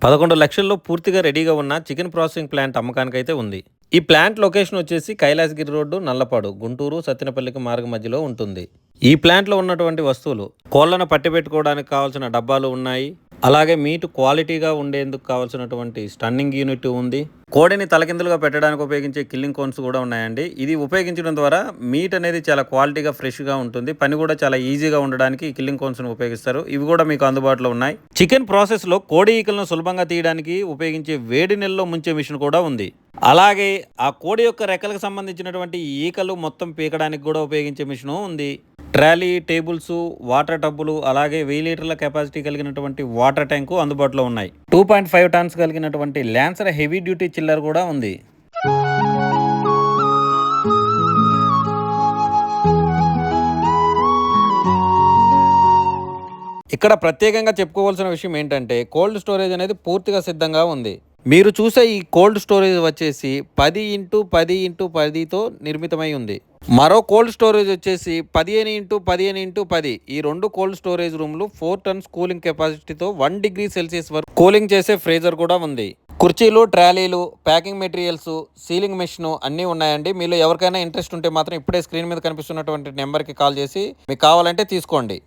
11 లక్షల్లో పూర్తిగా రెడీగా ఉన్న చికెన్ ప్రాసెసింగ్ ప్లాంట్ అమ్మకానికైతే ఉంది. ఈ ప్లాంట్ లొకేషన్ వచ్చేసి కైలాసగిరి రోడ్డు, నల్లపాడు, గుంటూరు, సత్తెనపల్లికి మార్గం మధ్యలో ఉంటుంది. ఈ ప్లాంట్లో ఉన్నటువంటి వస్తువులు కోళ్లను పట్టిపెట్టుకోవడానికి కావాల్సిన డబ్బాలు ఉన్నాయి. అలాగే మీట్ క్వాలిటీగా ఉండేందుకు కావాల్సినటువంటి స్టన్నింగ్ యూనిట్ ఉంది. కోడిని తలకిందులుగా పెట్టడానికి ఉపయోగించే కిల్లింగ్ కోన్స్ కూడా ఉన్నాయండి. ఇది ఉపయోగించడం ద్వారా మీట్ అనేది చాలా క్వాలిటీగా ఫ్రెష్గా ఉంటుంది. పని కూడా చాలా ఈజీగా ఉండడానికి ఈ కిల్లింగ్ కోన్స్ను ఉపయోగిస్తారు. ఇవి కూడా మీకు అందుబాటులో ఉన్నాయి. చికెన్ ప్రాసెస్లో కోడి ఈకలను సులభంగా తీయడానికి ఉపయోగించే వేడి నీళ్ళలో ముంచే మిషన్ కూడా ఉంది. అలాగే ఆ కోడి యొక్క రెక్కలకు సంబంధించినటువంటి ఈకలు మొత్తం పీకడానికి కూడా ఉపయోగించే మిషను ఉంది. ట్రాలీ, టేబుల్స్, వాటర్ టబ్బులు, అలాగే 1000 లీటర్ల కెపాసిటీ కలిగినటువంటి వాటర్ ట్యాంకు అందుబాటులో ఉన్నాయి. 2.5 టన్స్ కలిగినటువంటి ల్యాన్సర్ హెవీ డ్యూటీ చిల్లర్ కూడా ఉంది. ఇక్కడ ప్రత్యేకంగా చెప్పుకోవాల్సిన విషయం ఏంటంటే కోల్డ్ స్టోరేజ్ అనేది పూర్తిగా సిద్ధంగా ఉంది. మీరు చూసే ఈ కోల్డ్ స్టోరేజ్ వచ్చేసి 10x10x10తో నిర్మితమై ఉంది. మరో కోల్డ్ స్టోరేజ్ వచ్చేసి 15x15x10. ఈ రెండు కోల్డ్ స్టోరేజ్ రూమ్లు 4 టన్స్ కూలింగ్ కెపాసిటీతో 1 డిగ్రీ సెల్సియస్ వరకు కూలింగ్ చేసే ఫ్రీజర్ కూడా ఉంది. కుర్చీలు, ట్రాలీలు, ప్యాకింగ్ మెటీరియల్స్, సీలింగ్ మెషిన్ అన్నీ ఉన్నాయండి. మీలో ఎవరికైనా ఇంట్రెస్ట్ ఉంటే మాత్రం ఇప్పుడే స్క్రీన్ మీద కనిపిస్తున్నటువంటి నెంబర్కి కాల్ చేసి మీకు కావాలంటే తీసుకోండి.